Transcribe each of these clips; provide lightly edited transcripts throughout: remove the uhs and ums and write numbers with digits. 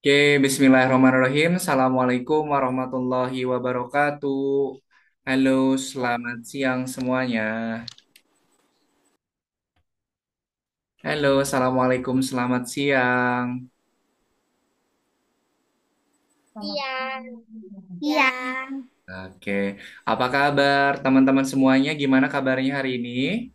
Oke, Bismillahirrahmanirrahim. Assalamualaikum warahmatullahi wabarakatuh. Halo, selamat siang semuanya. Halo, Assalamualaikum, selamat siang. Iya. Iya. Oke, apa kabar teman-teman semuanya? Gimana kabarnya hari ini?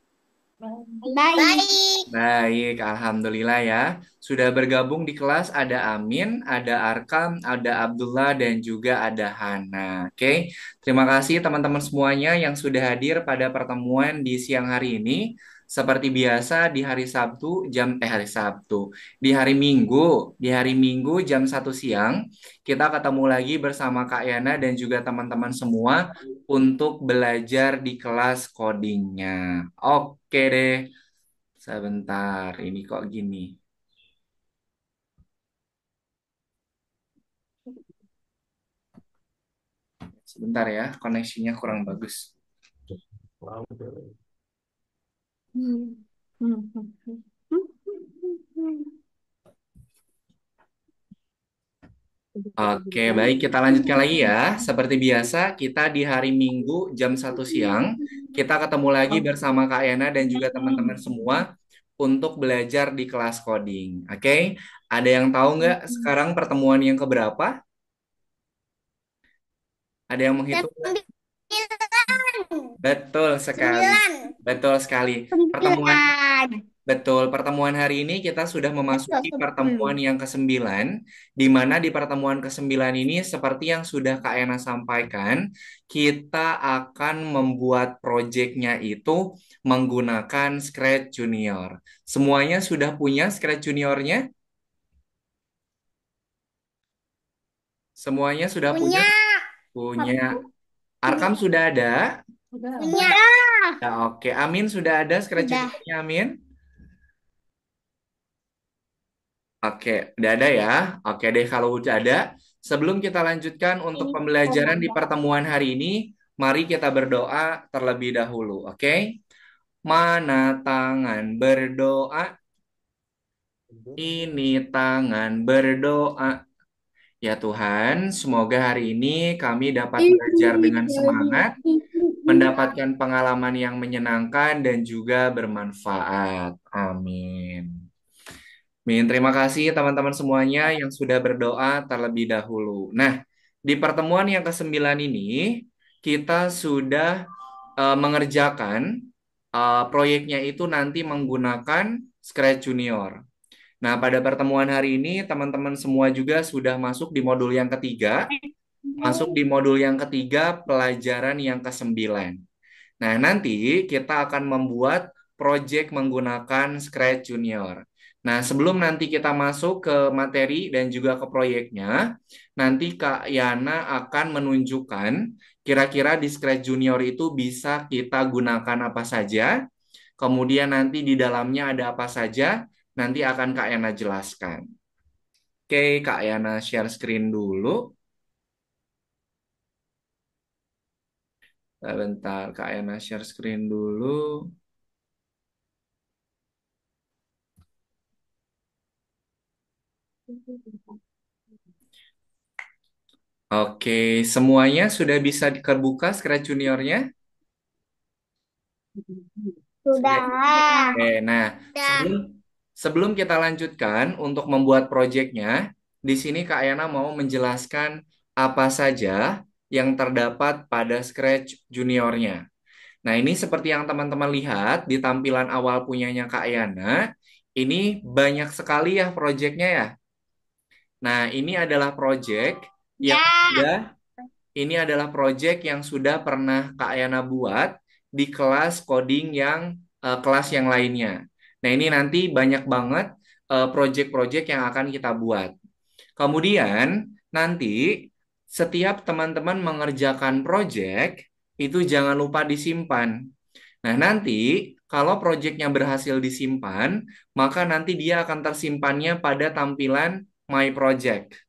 Baik. Baik, Alhamdulillah ya. Sudah bergabung di kelas ada Amin, ada Arkam, ada Abdullah, dan juga ada Hana. Oke, terima kasih teman-teman semuanya yang sudah hadir pada pertemuan di siang hari ini. Seperti biasa di hari Sabtu hari Sabtu, di hari Minggu jam 1 siang kita ketemu lagi bersama Kak Yana dan juga teman-teman semua untuk belajar di kelas codingnya. Oke deh. Sebentar, ini kok gini? Sebentar ya, koneksinya kurang bagus. Oke, baik, kita lanjutkan lagi ya. Seperti biasa, kita di hari Minggu jam 1 siang, kita ketemu lagi bersama Kak Yana dan juga teman-teman semua untuk belajar di kelas coding. Oke, ada yang tahu nggak sekarang pertemuan yang keberapa? Ada yang menghitung nggak? Sembilan. Betul sekali. Sembilan. Betul sekali. Pertemuan Sembilan. Betul, pertemuan hari ini kita sudah Betul, memasuki sepuluh. pertemuan yang ke-9, di mana di pertemuan ke-9 ini seperti yang sudah Kak Ena sampaikan, kita akan membuat proyeknya itu menggunakan Scratch Junior. Semuanya sudah punya Scratch Juniornya? Semuanya sudah punya? Punya. Punya. Arkam sudah ada? Punya. Ya, oke, Amin sudah ada Scratch Sudah. Juniornya, Amin? Oke, udah ada ya. Oke deh kalau udah ada. Sebelum kita lanjutkan untuk Ini pembelajaran di komodo. pertemuan hari ini, mari kita berdoa terlebih dahulu. Oke? Mana tangan berdoa? Ini tangan berdoa. Ya Tuhan, semoga hari ini kami dapat belajar dengan semangat, mendapatkan pengalaman yang menyenangkan dan juga bermanfaat. Amin. Min, terima kasih teman-teman semuanya yang sudah berdoa terlebih dahulu. Nah, di pertemuan yang ke-9 ini, kita sudah mengerjakan proyeknya itu nanti menggunakan Scratch Junior. Nah, pada pertemuan hari ini, teman-teman semua juga sudah masuk di modul yang ketiga, masuk di modul yang ketiga pelajaran yang ke-9. Nah, nanti kita akan membuat project menggunakan Scratch Junior. Nah, sebelum nanti kita masuk ke materi dan juga ke proyeknya, nanti Kak Yana akan menunjukkan kira-kira di Scratch Junior itu bisa kita gunakan apa saja, kemudian nanti di dalamnya ada apa saja, nanti akan Kak Yana jelaskan. Oke, Kak Yana share screen dulu. Bentar, Kak Yana share screen dulu. Oke, semuanya sudah bisa terbuka Scratch Juniornya? Sudah. Sudah. Oke, nah Sudah. sebelum sebelum kita lanjutkan untuk membuat proyeknya, di sini Kak Yana mau menjelaskan apa saja yang terdapat pada Scratch Juniornya. Nah, ini seperti yang teman-teman lihat di tampilan awal punyanya Kak Yana, ini banyak sekali ya proyeknya ya. Nah, Ya. sudah ini adalah proyek yang sudah pernah Kak Yana buat di kelas coding kelas yang lainnya. Nah, ini nanti banyak banget proyek-proyek yang akan kita buat. Kemudian, nanti setiap teman-teman mengerjakan proyek, itu jangan lupa disimpan. Nah, nanti kalau proyeknya berhasil disimpan, maka nanti dia akan tersimpannya pada tampilan My Project.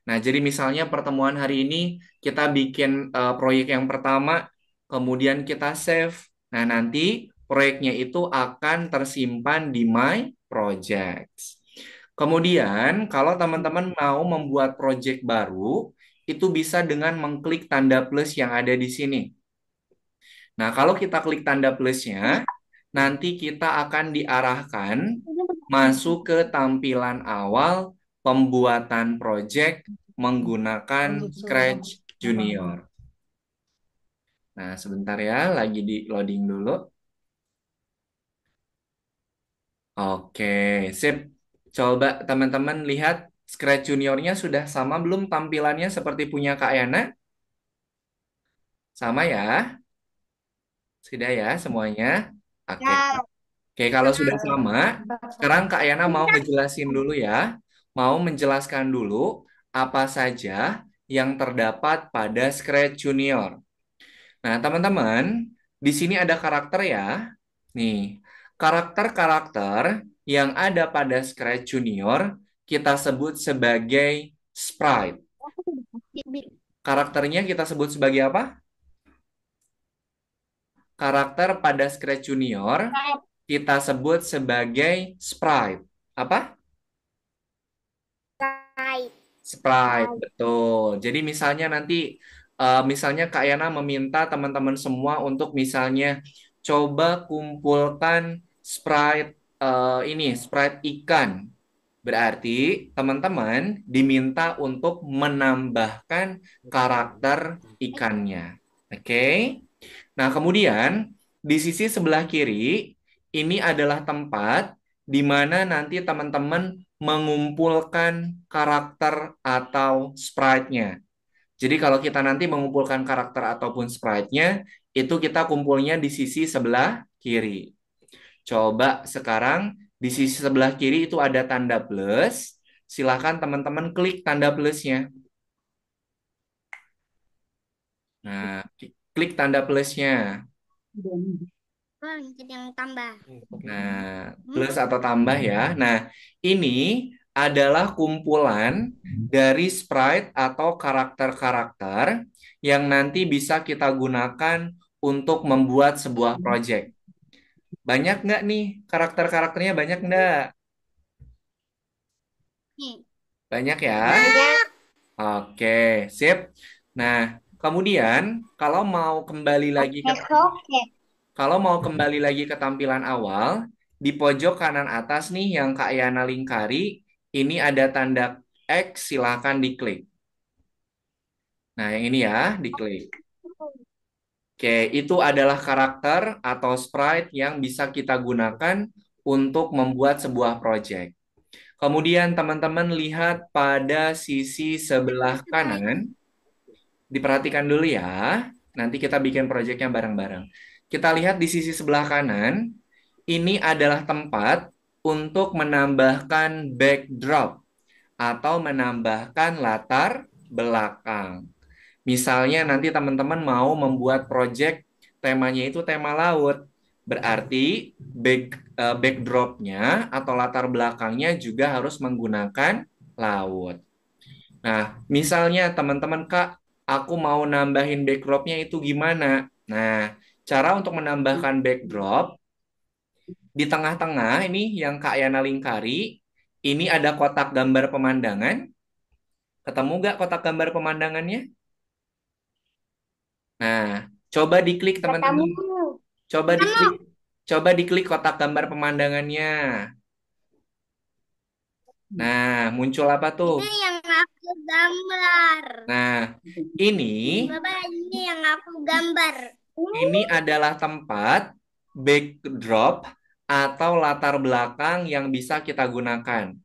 Nah, jadi misalnya pertemuan hari ini kita bikin proyek yang pertama, kemudian kita save. Nah, nanti proyeknya itu akan tersimpan di My Projects. Kemudian, kalau teman-teman mau membuat project baru, itu bisa dengan mengklik tanda plus yang ada di sini. Nah, kalau kita klik tanda plusnya, nanti kita akan diarahkan masuk ke tampilan awal pembuatan project menggunakan Scratch Junior. Nah, sebentar ya, lagi di loading dulu. Oke, sip. Coba teman-teman lihat Scratch Juniornya sudah sama belum tampilannya seperti punya Kak Yana? Sama ya? Sudah ya semuanya? Oke. Ya. Oke, kalau sudah sama, sekarang Kak Yana mau ngejelasin dulu ya. Mau menjelaskan dulu apa saja yang terdapat pada Scratch Junior. Nah, teman-teman, di sini ada karakter ya. Nih, karakter-karakter yang ada pada Scratch Junior kita sebut sebagai sprite. Karakternya kita sebut sebagai apa? Karakter pada Scratch Junior kita sebut sebagai sprite. Apa? Right. Sprite, betul. Jadi misalnya nanti, misalnya Kak Yana meminta teman-teman semua untuk misalnya coba kumpulkan sprite ini, sprite ikan. Berarti teman-teman diminta untuk menambahkan karakter ikannya. Oke? Nah, kemudian di sisi sebelah kiri ini adalah tempat di mana nanti teman-teman mengumpulkan karakter atau sprite-nya. Jadi kalau kita nanti mengumpulkan karakter ataupun sprite-nya, itu kita kumpulnya di sisi sebelah kiri. Coba sekarang di sisi sebelah kiri itu ada tanda plus. Silahkan teman-teman klik tanda plusnya. Nah, klik tanda plusnya. Bang, jadi yang tambah. Nah, plus atau tambah ya. Nah, ini adalah kumpulan dari sprite atau karakter-karakter yang nanti bisa kita gunakan untuk membuat sebuah project. Banyak nggak nih karakter-karakternya? Banyak nggak? Nih. Banyak ya. Banyak. Oke, sip. Nah, kemudian Oke, oke. kalau mau kembali lagi ke tampilan awal, di pojok kanan atas nih yang Kak Yana lingkari, ini ada tanda X, silakan diklik. Nah, yang ini ya, diklik. Oke, itu adalah karakter atau sprite yang bisa kita gunakan untuk membuat sebuah project. Kemudian teman-teman lihat pada sisi sebelah kanan, diperhatikan dulu ya. Nanti kita bikin projectnya bareng-bareng. Kita lihat di sisi sebelah kanan, ini adalah tempat untuk menambahkan backdrop atau menambahkan latar belakang. Misalnya nanti teman-teman mau membuat project temanya itu tema laut. Berarti backdropnya atau latar belakangnya juga harus menggunakan laut. Nah, misalnya teman-teman Kak, aku mau nambahin backdropnya itu gimana? Nah, cara untuk menambahkan backdrop di tengah-tengah ini yang Kak Yana lingkari, ini ada kotak gambar pemandangan. Ketemu nggak kotak gambar pemandangannya? Nah, coba diklik Ketemu. teman-teman. Coba Ketemu. diklik. Coba diklik kotak gambar pemandangannya. Nah, muncul apa tuh? Ini yang aku gambar. Nah, ini Bapak, ini yang aku gambar. ini adalah tempat backdrop atau latar belakang yang bisa kita gunakan.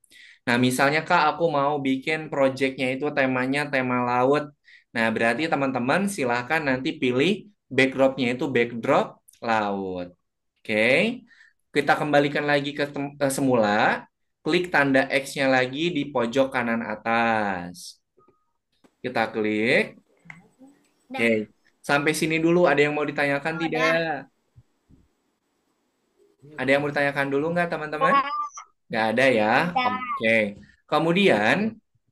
Nah, misalnya Kak, aku mau bikin projectnya itu temanya tema laut. Nah, berarti teman-teman silahkan nanti pilih backdropnya itu backdrop laut. Oke, kita kembalikan lagi ke semula. Klik tanda X-nya lagi di pojok kanan atas. Kita klik. Oke, Dah. sampai sini dulu ada yang mau ditanyakan Oh, tidak? dah. Ada yang mau ditanyakan dulu nggak teman-teman? Dah. Nggak ada ya? Dah. Oke. Kemudian,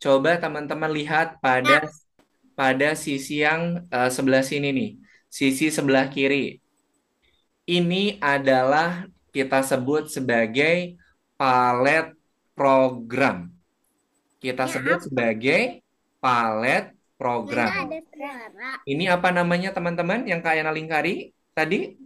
coba teman-teman lihat pada Dah. pada sisi yang sebelah sini nih. Sisi sebelah kiri. Ini adalah kita sebut sebagai palet. program. Kita sebut apa? sebagai palet Nggak program. ada suara. Ini apa namanya teman-teman yang Kak Yana lingkari tadi?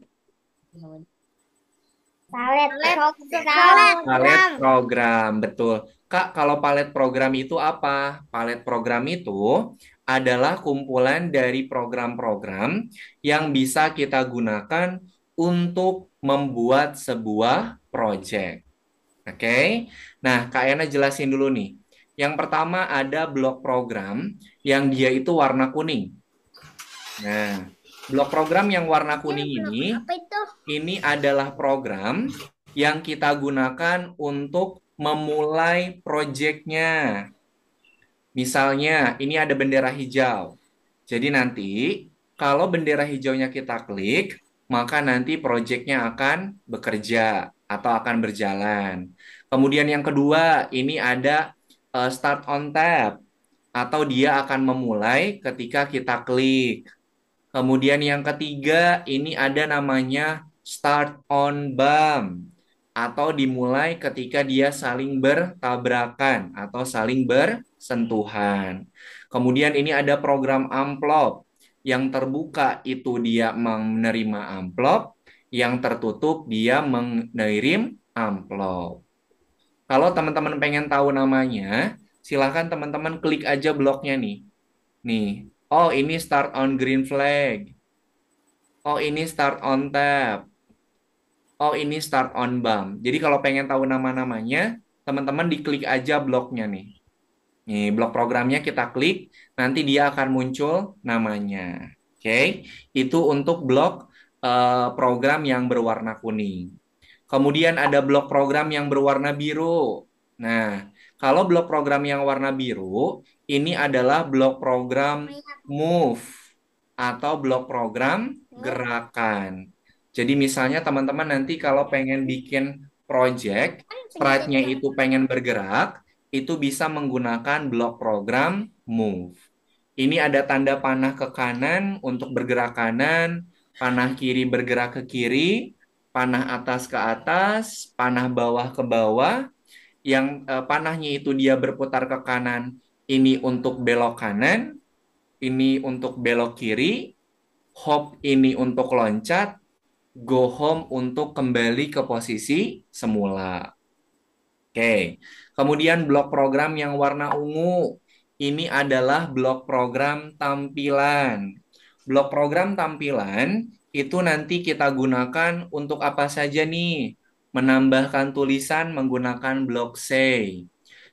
Palet Palet program. program, betul. Kak, kalau palet program itu apa? Palet program itu adalah kumpulan dari program-program yang bisa kita gunakan untuk membuat sebuah project. Oke. Nah, Kak Yana jelasin dulu nih. Yang pertama ada blok program yang dia itu warna kuning. Nah, blok program yang warna kuning Apa itu? ini adalah program yang kita gunakan untuk memulai proyeknya. Misalnya, ini ada bendera hijau. Jadi nanti, kalau bendera hijaunya kita klik, maka nanti proyeknya akan bekerja atau akan berjalan. Kemudian yang kedua, ini ada start on tab, atau dia akan memulai ketika kita klik. Kemudian yang ketiga, ini ada namanya start on bump atau dimulai ketika dia saling bertabrakan atau saling bersentuhan. Kemudian ini ada program amplop. Yang terbuka itu dia menerima amplop, yang tertutup dia mengirim amplop. Kalau teman-teman pengen tahu namanya, silakan teman-teman klik aja bloknya nih. Nih, oh ini start on green flag. Oh, ini start on tab. Oh, ini start on bump. Jadi kalau pengen tahu nama-namanya, teman-teman diklik aja bloknya nih. Nih, blok programnya kita klik, nanti dia akan muncul namanya. Oke, itu untuk blok program yang berwarna kuning. Kemudian ada blok program yang berwarna biru. Nah, kalau blok program yang warna biru, ini adalah blok program move atau blok program gerakan. Jadi misalnya teman-teman nanti kalau pengen bikin project, sprite-nya itu pengen bergerak, itu bisa menggunakan blok program move. Ini ada tanda panah ke kanan untuk bergerak kanan, panah kiri bergerak ke kiri, panah atas ke atas, panah bawah ke bawah. Yang panahnya itu dia berputar ke kanan, ini untuk belok kanan, ini untuk belok kiri, hop ini untuk loncat, go home untuk kembali ke posisi semula. Oke, kemudian blok program yang warna ungu. Ini adalah blok program tampilan. Blok program tampilan itu nanti kita gunakan untuk apa saja nih? Menambahkan tulisan menggunakan blok say.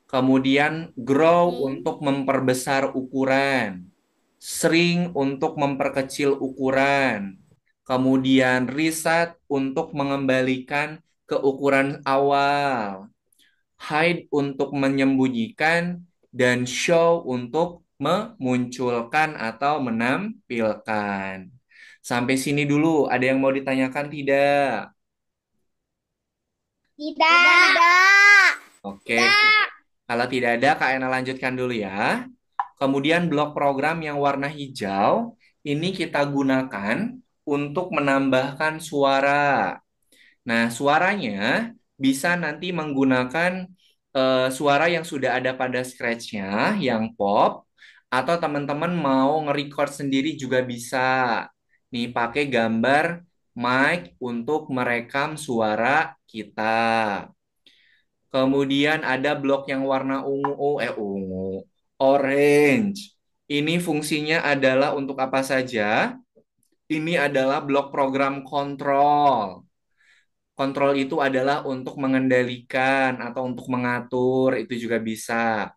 Kemudian grow untuk memperbesar ukuran. Shrink untuk memperkecil ukuran. Kemudian reset untuk mengembalikan ke ukuran awal, hide untuk menyembunyikan, dan show untuk memunculkan atau menampilkan. Sampai sini dulu, ada yang mau ditanyakan tidak? Tidak. Oke, kalau tidak ada, Kak Ena lanjutkan dulu ya. Kemudian blok program yang warna hijau, ini kita gunakan untuk menambahkan suara. Nah, suaranya bisa nanti menggunakan suara yang sudah ada pada scratch-nya, yang pop, atau teman-teman mau nge-record sendiri juga bisa. Nih, pakai gambar mic untuk merekam suara kita. Kemudian ada blok yang warna orange. Ini fungsinya adalah untuk apa saja? Ini adalah blok program kontrol. Kontrol itu adalah untuk mengendalikan atau untuk mengatur, itu juga bisa.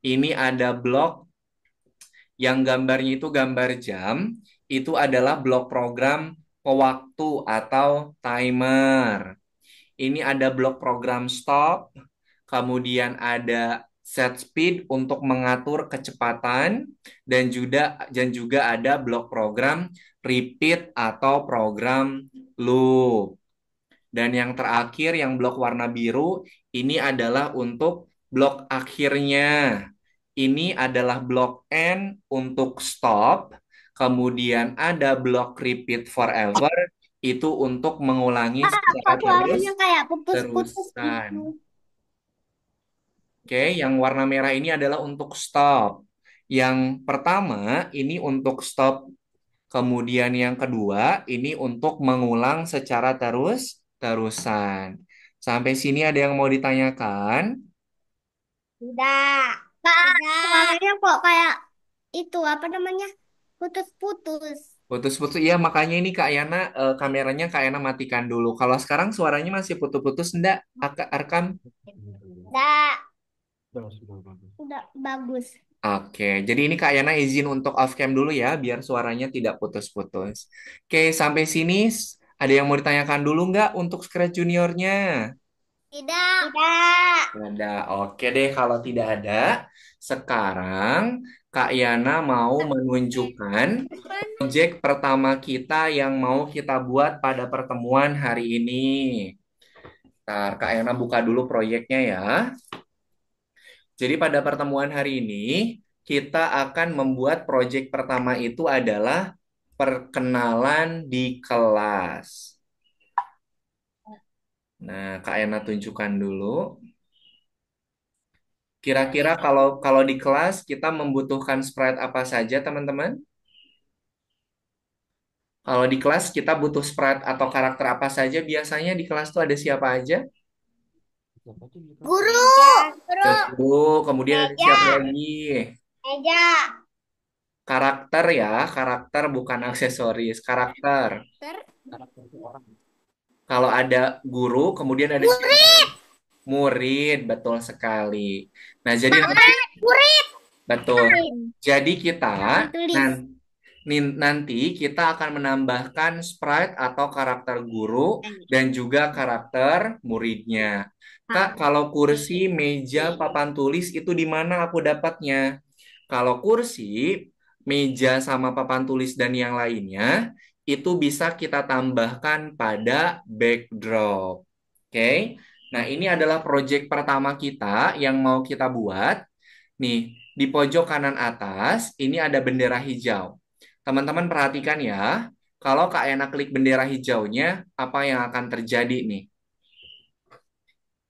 Ini ada blok yang gambarnya itu gambar jam, itu adalah blok program pewaktu atau timer. Ini ada blok program stop, kemudian ada set speed untuk mengatur kecepatan, dan juga ada blok program repeat atau program loop. Dan yang terakhir, yang blok warna biru, ini adalah untuk blok akhirnya. Ini adalah blok N untuk stop. Kemudian ada blok repeat forever, itu untuk mengulangi secara Kok suaranya kayak putus-putus terus-terusan. gitu. Oke, yang warna merah ini adalah untuk stop. Yang pertama ini untuk stop. Kemudian yang kedua ini untuk mengulang secara terus-terusan. Sampai sini ada yang mau ditanyakan? Tidak. Kak, suaranya kok kayak itu apa namanya? Putus-putus. Putus-putus, iya makanya ini Kak Yana kameranya Kak Yana matikan dulu. Kalau sekarang suaranya masih putus-putus enggak, Arkam? Tidak. Udah bagus. Oke, jadi ini Kak Yana izin untuk off cam dulu ya, biar suaranya tidak putus-putus. Oke, sampai sini ada yang mau ditanyakan dulu nggak untuk Scratch Juniornya? Tidak. Tidak. Ada. Oke deh, kalau tidak ada, sekarang Kak Yana mau menunjukkan proyek pertama kita yang mau kita buat pada pertemuan hari ini. Ntar Kak Yana buka dulu proyeknya ya. Jadi pada pertemuan hari ini kita akan membuat proyek pertama itu adalah perkenalan di kelas. Nah, Kak Yana tunjukkan dulu. Kira-kira kalau kalau di kelas kita membutuhkan sprite apa saja, teman-teman? Kalau di kelas kita butuh sprite atau karakter apa saja, biasanya di kelas tuh ada siapa aja? Guru. Guru. Betul. Kemudian ada siapa Meja. lagi? Meja. Karakter ya, karakter bukan aksesoris, karakter. Ter. Kalau ada guru, kemudian ada siapa? Murid. Murid, betul sekali. Nah, jadi Murid. Murid. betul. Jadi kita Yang tulis. nan- nanti kita akan menambahkan sprite atau karakter guru dan juga karakter muridnya. Kak, kalau kursi, meja, papan tulis itu di mana aku dapatnya? Kalau kursi, meja sama papan tulis dan yang lainnya itu bisa kita tambahkan pada backdrop. Oke. Nah, ini adalah proyek pertama kita yang mau kita buat. Nih, di pojok kanan atas ini ada bendera hijau. Teman-teman perhatikan ya. Kalau Kak Ena klik bendera hijaunya, apa yang akan terjadi nih?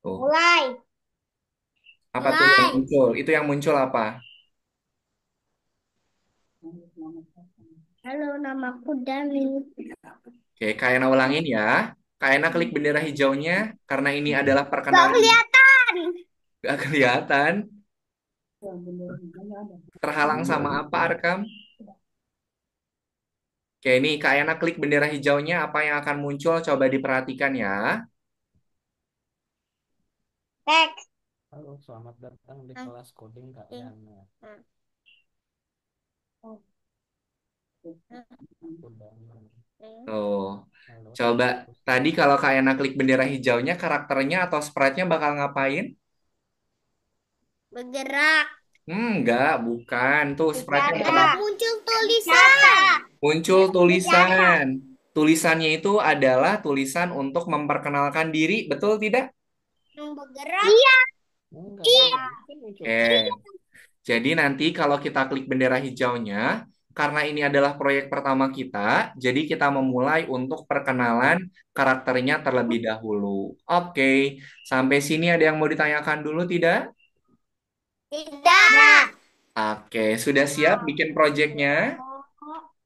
Tuh, Mulai. apa tuh yang Mulai. muncul? Itu yang muncul apa? Halo, namaku Dani. Oke, Kak Ena ulangin ya. Kak Ena klik bendera hijaunya karena ini adalah Gak perkenalan. kelihatan. Gak kelihatan. Terhalang sama apa, Arkam? Oke, ini Kak Ena klik bendera hijaunya. Apa yang akan muncul? Coba diperhatikan ya. Teks. Halo, selamat datang di kelas coding Kak Yana. Udah. Tuh. Halo. Coba tadi kalau Kak Ena klik bendera hijaunya, karakternya atau sprite-nya bakal ngapain? Bergerak. Enggak, bukan. Tuh, sprite-nya bakal Ada muncul tulisan. muncul tulisan. Tulisannya itu adalah tulisan untuk memperkenalkan diri, betul tidak? Yang bergerak. Iya. Enggak, Iya. kan muncul. Oke. Jadi nanti kalau kita klik bendera hijaunya, karena ini adalah proyek pertama kita, jadi kita memulai untuk perkenalan karakternya terlebih dahulu. Oke, sampai sini ada yang mau ditanyakan dulu tidak? Tidak. Oke, sudah siap bikin proyeknya?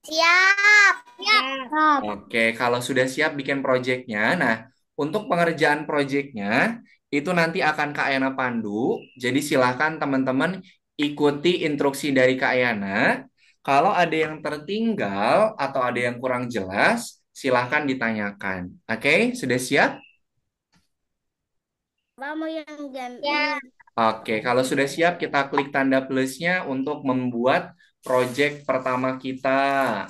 Siap. Siap. Oke, kalau sudah siap bikin proyeknya, nah untuk pengerjaan proyeknya itu nanti akan Kak Yana pandu. Jadi silahkan teman-teman ikuti instruksi dari Kak Yana. Kalau ada yang tertinggal atau ada yang kurang jelas, silahkan ditanyakan. Oke, sudah siap? Kamu yang ganti. Ya. Oke, kalau sudah siap kita klik tanda plusnya untuk membuat proyek pertama kita.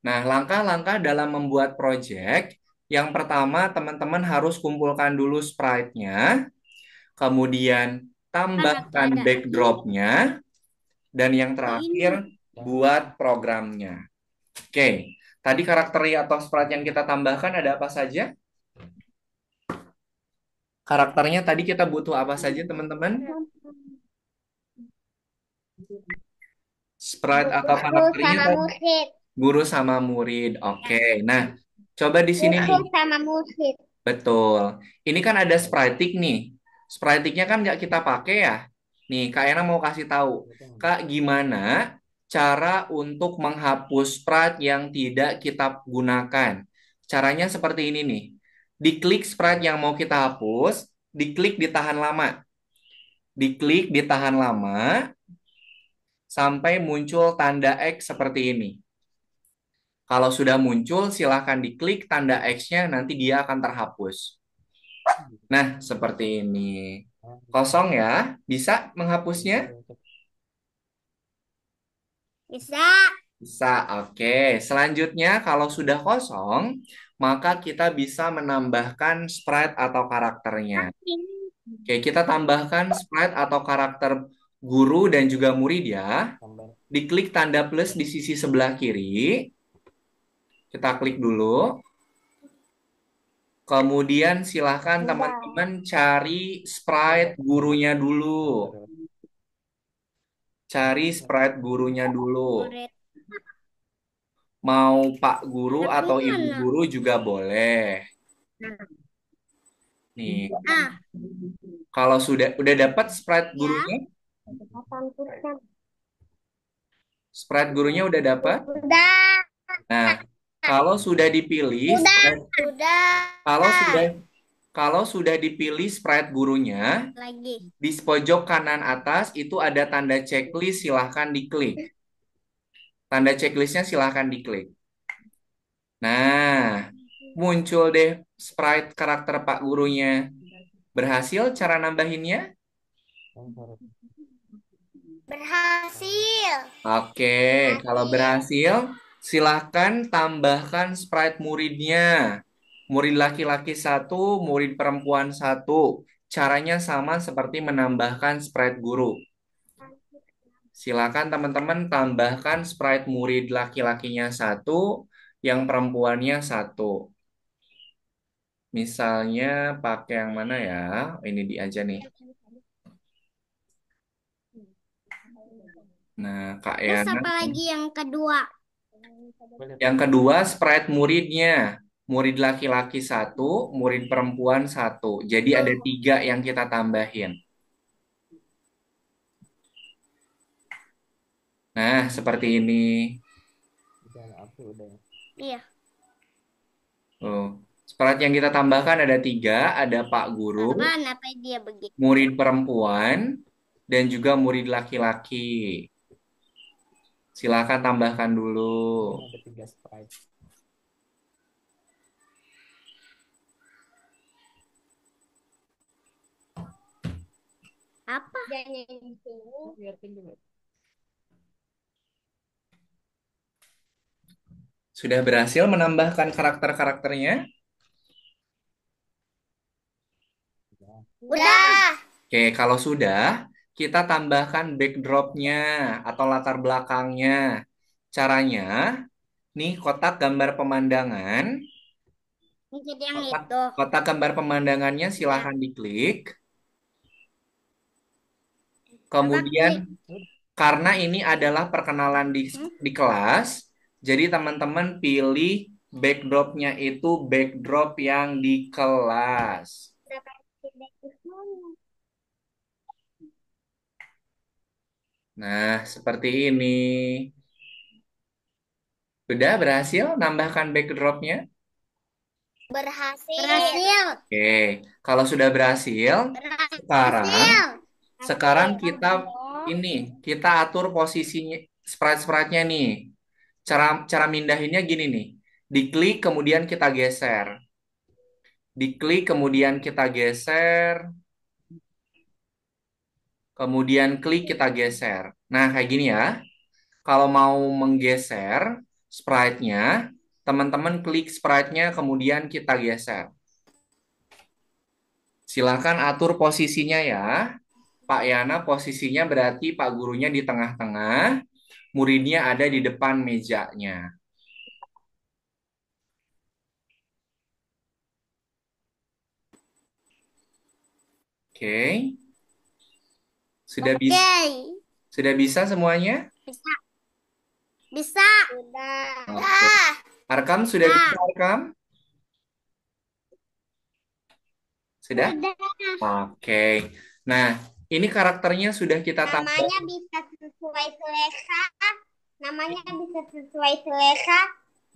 Nah, langkah-langkah dalam membuat project, yang pertama teman-teman harus kumpulkan dulu sprite-nya, kemudian tambahkan backdrop-nya, dan yang terakhir buat programnya. Oke, tadi karakter atau sprite yang kita tambahkan ada apa saja? Karakternya tadi kita butuh apa saja, teman-teman? Sprite atau karakternya Sama tadi musik. guru sama murid. Oke, nah coba di sini nih. Guru sama musik. Betul. Ini kan ada Sprite nih. Sprite-nya kan nggak kita pakai ya. Nih, Kak Ena mau kasih tahu. Kak, gimana cara untuk menghapus Sprite yang tidak kita gunakan? Caranya seperti ini nih. Diklik Sprite yang mau kita hapus, diklik ditahan lama. Diklik ditahan lama sampai muncul tanda X seperti ini. Kalau sudah muncul, silahkan diklik tanda X-nya, nanti dia akan terhapus. Nah, seperti ini. Kosong ya, bisa menghapusnya? Bisa. Bisa, oke. Selanjutnya, kalau sudah kosong, maka kita bisa menambahkan sprite atau karakternya. Oke, kita tambahkan sprite atau karakter guru dan juga murid ya. Diklik tanda plus di sisi sebelah kiri. Kita klik dulu. Kemudian silahkan teman-teman cari sprite gurunya dulu. Cari sprite gurunya dulu. Murid. Mau Pak Guru Anak atau Ibu mana? Guru juga boleh. Nih, Ah, kalau udah dapat sprite ya. gurunya, sprite gurunya udah dapat. Udah. Nah, kalau sudah dipilih Udah. Udah. kalau sudah kalau sudah dipilih sprite gurunya, Lagi. di pojok kanan atas itu ada tanda checklist, silahkan diklik. Tanda checklistnya silahkan diklik. Nah, muncul deh sprite karakter Pak Gurunya. Berhasil cara nambahinnya? Berhasil. Oke, kalau berhasil, silahkan tambahkan sprite muridnya. Murid laki-laki satu, murid perempuan satu. Caranya sama seperti menambahkan sprite guru. Silakan teman-teman tambahkan sprite murid laki-lakinya satu, yang perempuannya satu. Misalnya pakai yang mana ya? Ini di aja nih. Nah, Kak Terus Yana. apa lagi yang kedua? Yang kedua, sprite muridnya. Murid laki-laki satu, murid perempuan satu. Jadi ada 3 yang kita tambahin. Nah, seperti ini. Iya. Oh. Sprite yang kita tambahkan ada 3. Ada Pak Guru, Apaan? Apa dia begitu? murid perempuan, dan juga murid laki-laki. Silakan tambahkan dulu. Ada 3 sprite. Apa? Sudah berhasil menambahkan karakter-karakternya? Udah. Oke, kalau sudah, kita tambahkan backdropnya atau latar belakangnya. Caranya, nih kotak gambar pemandangan. Jadi yang Kotak, itu. kotak gambar pemandangannya silahkan diklik. Kemudian, karena ini adalah perkenalan di kelas, jadi teman-teman pilih backdropnya itu backdrop yang di kelas. Nah, seperti ini. Sudah berhasil nambahkan backdropnya? Berhasil. Berhasil. Oke, kalau sudah berhasil, sekarang Berhasil. sekarang kita atur posisinya sprite-sprite-nya nih. Cara cara mindahinnya gini nih. Diklik kemudian kita geser. Diklik kemudian kita geser, kemudian klik kita geser. Nah, kayak gini ya. Kalau mau menggeser sprite-nya, teman-teman klik sprite-nya kemudian kita geser. Silakan atur posisinya ya. Pak Yana posisinya berarti Pak gurunya di tengah-tengah, muridnya ada di depan mejanya. Oke. Sudah bisa Oke. sudah bisa semuanya? Bisa. Bisa. Udah. Oke. Arkam sudah bisa Arkam? Sudah? Sudah. Oke. Nah, ini karakternya sudah kita tambah. Namanya bisa sesuai selera. Namanya bisa sesuai selera.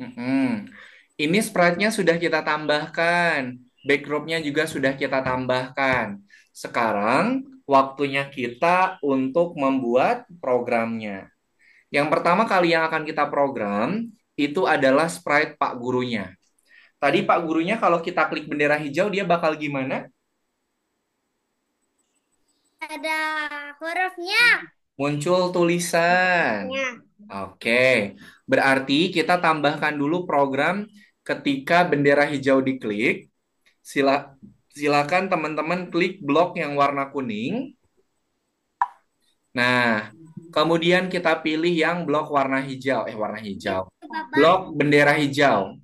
Mm-mm. Ini sprite-nya sudah kita tambahkan. Backdrop-nya juga sudah kita tambahkan. Sekarang waktunya kita untuk membuat programnya. Yang pertama kali yang akan kita program itu adalah sprite Pak Gurunya. Tadi Pak Gurunya kalau kita klik bendera hijau dia bakal gimana? Ada hurufnya. Muncul tulisan. Ya. Oke, berarti kita tambahkan dulu program ketika bendera hijau diklik. Silakan teman-teman klik blok yang warna kuning. Nah, kemudian kita pilih yang blok warna hijau. Warna hijau. Bapak. Blok bendera hijau.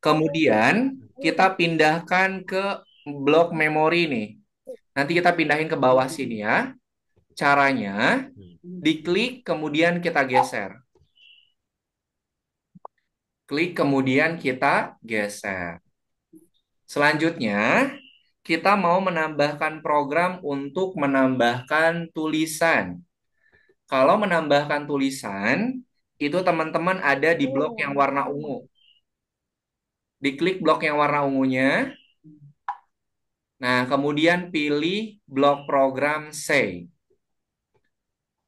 Kemudian kita pindahkan ke blok memori nih. Nanti kita pindahin ke bawah sini ya. Caranya, diklik kemudian kita geser. Klik kemudian kita geser. Selanjutnya, kita mau menambahkan program untuk menambahkan tulisan. Kalau menambahkan tulisan, itu teman-teman ada di blok yang warna ungu. Diklik blok yang warna ungunya. Nah, kemudian pilih blok program say.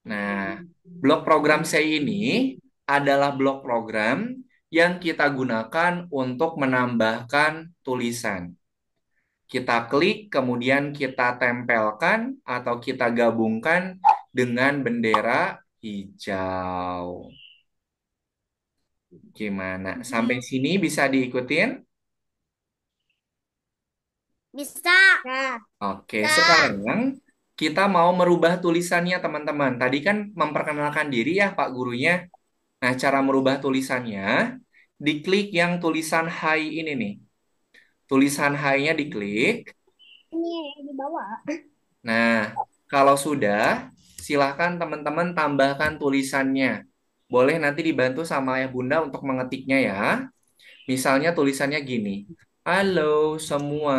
Nah, blok program say ini adalah blok program yang kita gunakan untuk menambahkan tulisan. Kita klik, kemudian kita tempelkan atau kita gabungkan dengan bendera hijau. Gimana? Sampai sini bisa diikutin? Bisa. Oke, sekarang kita mau merubah tulisannya, teman-teman. Tadi kan memperkenalkan diri ya, Pak Gurunya. Nah, cara merubah tulisannya, diklik yang tulisan hai ini nih. Tulisan hai-nya diklik. Ini di bawah. Nah, kalau sudah, silahkan teman-teman tambahkan tulisannya. Boleh nanti dibantu sama Ayah Bunda untuk mengetiknya ya. Misalnya tulisannya gini. Halo semua,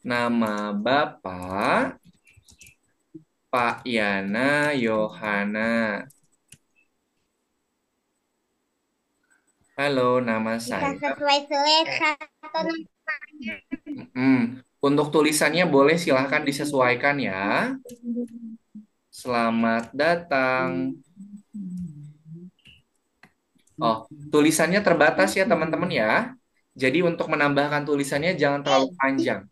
nama Bapak Pak Yana Yohana. Halo, nama Bisa saya. sesuai selera atau namanya. Untuk tulisannya boleh silahkan disesuaikan ya. Selamat datang. Oh, tulisannya terbatas ya teman-teman ya. Jadi untuk menambahkan tulisannya jangan terlalu panjang.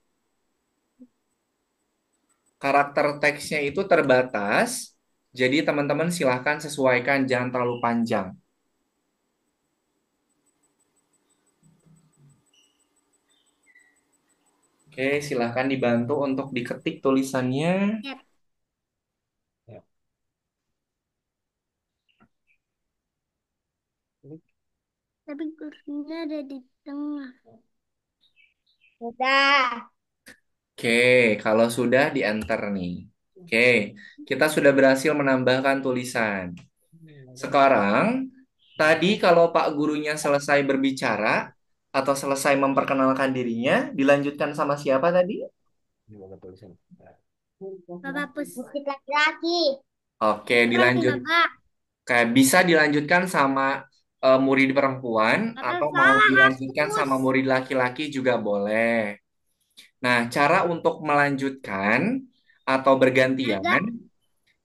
Karakter teksnya itu terbatas. Jadi teman-teman silahkan sesuaikan jangan terlalu panjang. Oke, silahkan dibantu untuk diketik tulisannya. Ya. Tapi kursinya ada di tengah. Sudah. Oke, kalau sudah di enter nih. Oke, kita sudah berhasil menambahkan tulisan. Sekarang, tadi kalau Pak Gurunya selesai berbicara atau selesai memperkenalkan dirinya, dilanjutkan sama siapa tadi? Ini bagus tulisan. Bapak Bukit laki-laki. Oke, Laki, dilanjut. Bapak. Kayak bisa dilanjutkan sama murid perempuan Bapak atau mau salah, dilanjutkan hapus. sama murid laki-laki juga boleh. Nah, cara untuk melanjutkan atau Ada bergantian,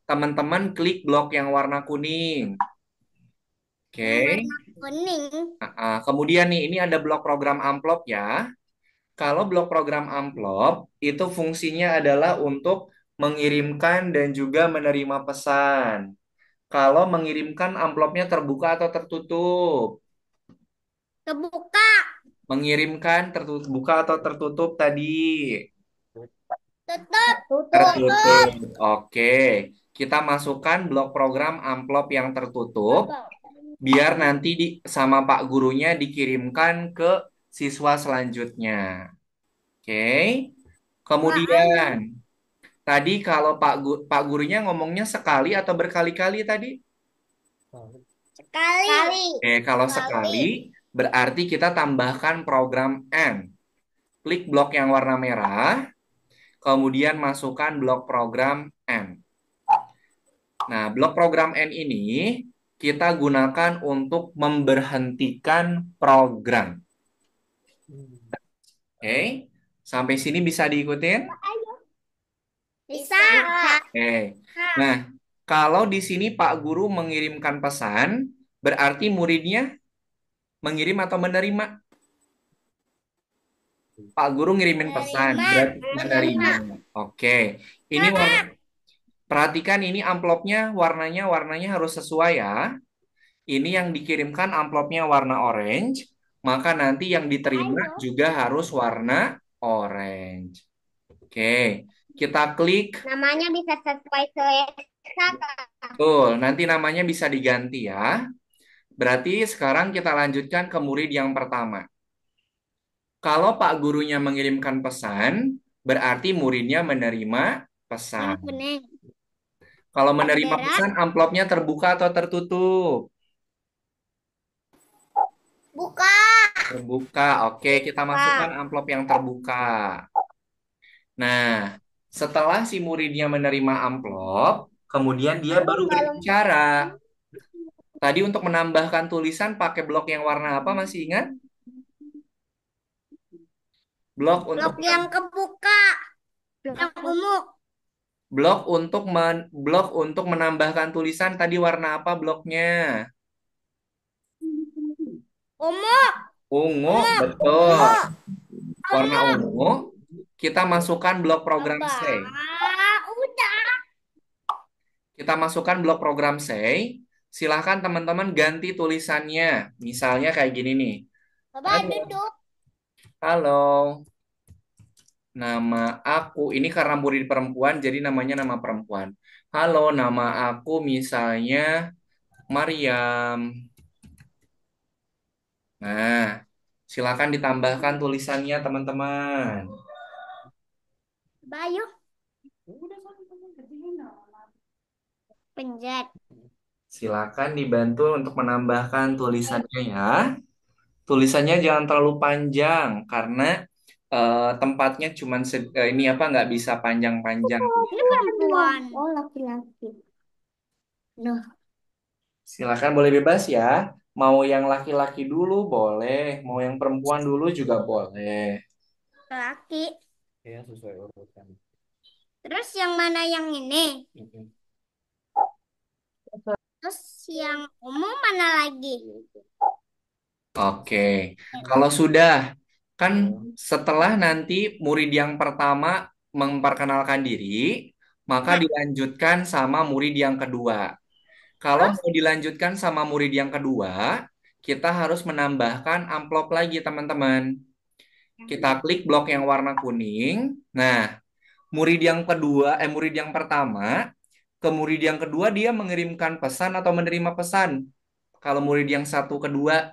teman-teman klik blok yang warna kuning. Oke. yang warna kuning. Kemudian nih, ini ada blok program amplop ya. Kalau blok program amplop, itu fungsinya adalah untuk mengirimkan dan juga menerima pesan. Kalau mengirimkan amplopnya terbuka atau tertutup? Kebuka. Mengirimkan terbuka atau tertutup tadi? Tutup. Tertutup. Oke. Kita masukkan blok program amplop yang tertutup. Biar nanti sama Pak Gurunya dikirimkan ke siswa selanjutnya. Oke. Kemudian, tadi kalau Pak Gurunya ngomongnya sekali atau berkali-kali tadi? Sekali. Oke, kalau sekali berarti kita tambahkan program and. klik blok yang warna merah, kemudian masukkan blok program N. Nah, blok program N ini kita gunakan untuk memberhentikan program. Oke, sampai sini bisa diikutin? Bisa. Oke. Nah, kalau di sini Pak Guru mengirimkan pesan, berarti muridnya mengirim atau menerima? Pak Guru ngirimin pesan, berarti menerima. Oke. Ini perhatikan ini amplopnya warnanya harus sesuai ya. Ini yang dikirimkan amplopnya warna orange, maka nanti yang diterima juga harus warna orange. Oke, kita klik. Namanya bisa sesuai selera. Betul, nanti namanya bisa diganti ya. Berarti sekarang kita lanjutkan ke murid yang pertama. Kalau Pak Gurunya mengirimkan pesan, berarti muridnya menerima Yang pesan. kuning. Kalau menerima Merah. pesan, amplopnya terbuka atau tertutup? Buka. Terbuka. Oke, kita masukkan amplop yang terbuka. Nah, setelah si muridnya menerima amplop, kemudian dia baru berbicara. Tadi untuk menambahkan tulisan pakai blok yang warna apa, masih ingat? Blok untuk Blok yang kebuka. Yang ungu. blok untuk menambahkan tulisan tadi warna apa bloknya? Ungu. Ungu, betul. Warna ungu. Kita masukkan blok program C. Udah. Kita masukkan blok program C. Silahkan teman-teman ganti tulisannya. Misalnya kayak gini nih. Coba Halo, duduk. halo. Nama aku, ini karena murid perempuan, jadi namanya nama perempuan. Halo, nama aku misalnya Mariam. Nah, silakan ditambahkan tulisannya, teman-teman. Bayu. Penjat. Silakan dibantu untuk menambahkan tulisannya ya. Tulisannya jangan terlalu panjang, karena tempatnya cuman ini apa nggak bisa panjang-panjang. Ini perempuan. Oh, laki-laki. Noh. Silakan boleh bebas ya. Mau yang laki-laki dulu boleh, mau yang perempuan dulu juga boleh. Laki. Ya, sesuai urutan. Terus yang mana yang ini? Mm-mm. Terus yang umum mana lagi? Oke, kalau sudah, kan setelah nanti murid yang pertama memperkenalkan diri, maka dilanjutkan sama murid yang kedua. Kalau mau dilanjutkan sama murid yang kedua, kita harus menambahkan amplop lagi, teman-teman. Kita klik blok yang warna kuning. Nah, murid yang pertama ke murid yang kedua dia mengirimkan pesan atau menerima pesan. Kalau murid yang satu kedua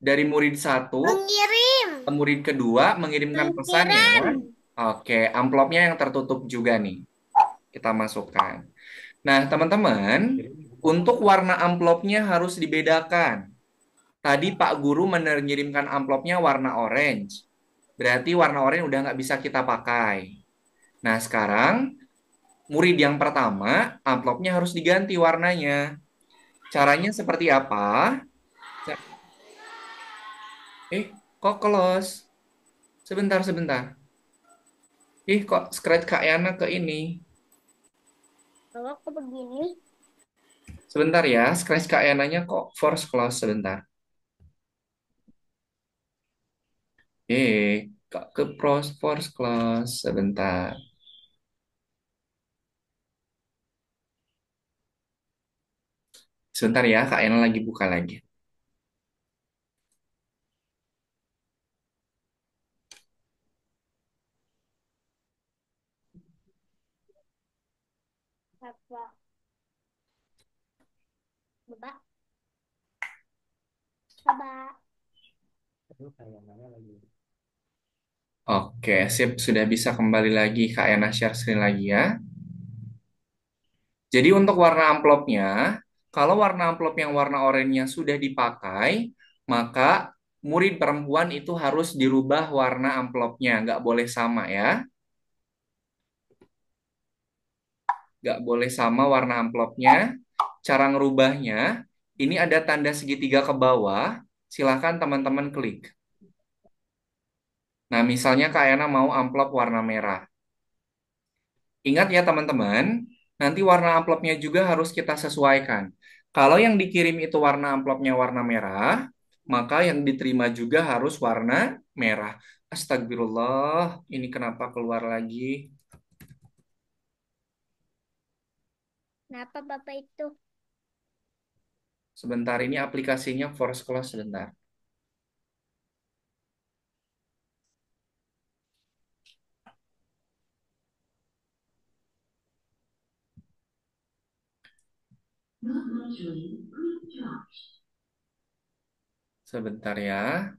dari murid satu Mengirim. ke murid kedua mengirimkan pesan ya. Oke, amplopnya yang tertutup juga nih. Kita masukkan. Nah, teman-teman, untuk warna amplopnya harus dibedakan. Tadi Pak Guru mengirimkan amplopnya warna orange. Berarti warna orange udah nggak bisa kita pakai. Nah, sekarang murid yang pertama, amplopnya harus diganti warnanya. Caranya seperti apa? Kok close? Sebentar, sebentar. Kok scratch Kak Yana ke ini? Kalau aku begini. Sebentar ya, scratch Kak Yananya kok force close sebentar. Kak ke force close sebentar. Sebentar ya, Kak Yana lagi buka lagi. Apa? Coba. Coba. Aduh, kayak mana lagi? Oke, sip. Sudah bisa kembali lagi. Kak Yana share screen lagi ya. Jadi untuk warna amplopnya, kalau warna amplop yang warna oranye sudah dipakai, maka murid perempuan itu harus dirubah warna amplopnya, nggak boleh sama ya. Nggak boleh sama warna amplopnya. Cara ngerubahnya, ini ada tanda segitiga ke bawah, silakan teman-teman klik. Nah, misalnya Kak Yana mau amplop warna merah. Ingat ya teman-teman, nanti warna amplopnya juga harus kita sesuaikan. Kalau yang dikirim itu warna amplopnya warna merah, maka yang diterima juga harus warna merah. Astagfirullah, ini kenapa keluar lagi? Kenapa Bapak itu? Sebentar, ini aplikasinya force close sebentar. Sebentar ya.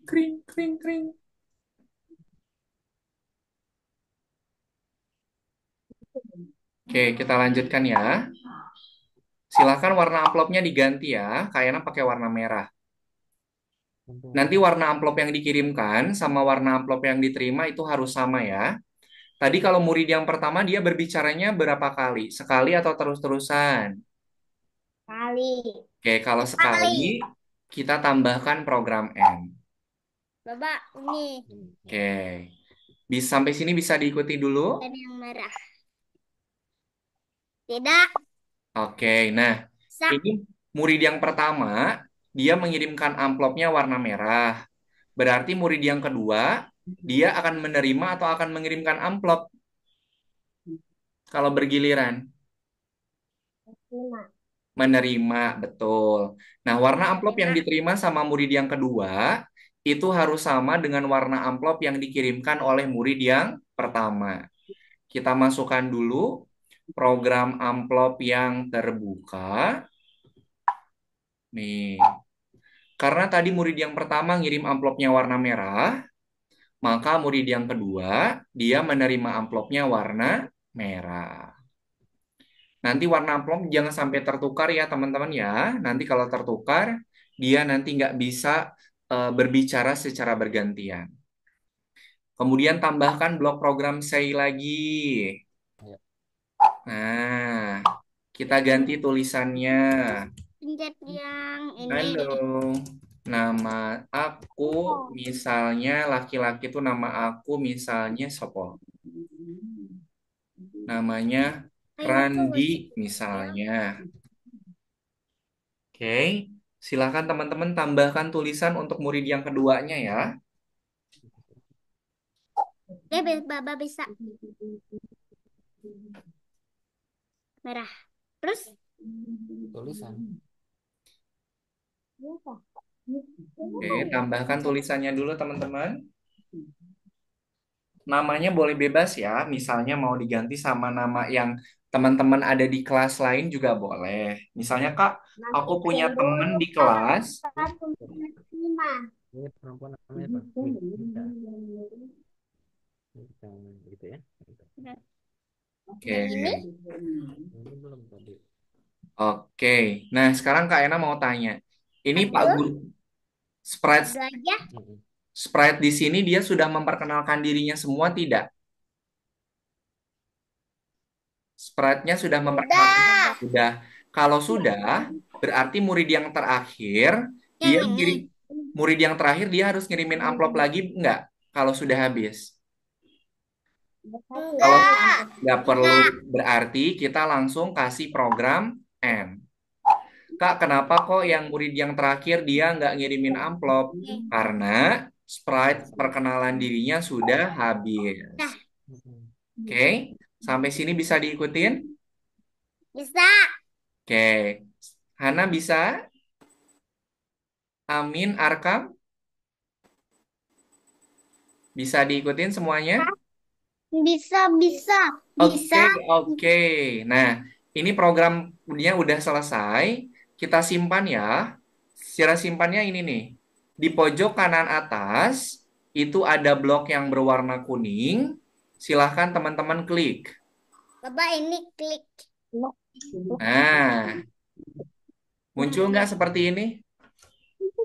Kring, kring, kring. Oke, kita lanjutkan ya. Silakan warna amplopnya diganti ya. Kayaknya pakai warna merah. Nanti warna amplop yang dikirimkan sama warna amplop yang diterima itu harus sama ya. Tadi kalau murid yang pertama dia berbicaranya berapa kali? Sekali atau terus-terusan? Kali. Oke, kalau sekali Kali. kita tambahkan program N. Bapak, ini. Oke. Sampai sini bisa diikuti dulu? Dan yang merah. Tidak. Oke, nah Bisa. ini murid yang pertama dia mengirimkan amplopnya warna merah. Berarti murid yang kedua dia akan menerima atau akan mengirimkan amplop kalau bergiliran. Lima. Menerima, betul. Nah, warna amplop yang Menerima. diterima sama murid yang kedua itu harus sama dengan warna amplop yang dikirimkan oleh murid yang pertama. Kita masukkan dulu program amplop yang terbuka. Nih, karena tadi murid yang pertama ngirim amplopnya warna merah, maka murid yang kedua dia menerima amplopnya warna merah. Nanti warna amplop jangan sampai tertukar ya teman-teman ya. Nanti kalau tertukar, dia nanti nggak bisa berbicara secara bergantian. Kemudian tambahkan blok program say lagi. Ya. Nah, kita ganti tulisannya. Pencet yang ini. Halo, nama aku misalnya laki-laki itu nama aku misalnya Sopo. Namanya Randi misalnya. Oke, silakan teman-teman tambahkan tulisan untuk murid yang keduanya ya. Bapak bisa. Merah. Terus? Tulisan. Oke, tambahkan tulisannya dulu teman-teman. Namanya boleh bebas ya, misalnya mau diganti sama nama yang teman-teman ada di kelas lain juga boleh. Misalnya Kak, aku punya teman di kelas. Ini perempuan namanya apa? Mika. Mika, gitu ya. Oke. Ini belum tadi. Oke. Nah, sekarang Kak Ena mau tanya. Ini Pak Guru Sprite Aja. Sprite di sini dia sudah memperkenalkan dirinya semua tidak? Sprite-nya sudah memperkenalkan. Sudah. Kalau sudah, berarti murid yang terakhir dia murid yang terakhir dia harus ngirimin amplop lagi enggak? Kalau sudah habis. Kalau nggak perlu, berarti kita langsung kasih program N. Kak, kenapa kok yang murid yang terakhir dia nggak ngirimin amplop? Karena Sprite perkenalan dirinya sudah habis. Oke, sampai sini bisa diikutin? Bisa. Oke, Hana bisa? Amin, Arkam? Bisa diikutin semuanya? Bisa. Oke, oke. Nah, ini programnya udah selesai. Kita simpan ya. Cara simpannya ini nih. Di pojok kanan atas itu ada blok yang berwarna kuning. Silahkan teman-teman klik. Bapak ini klik. Nah, muncul nggak seperti ini?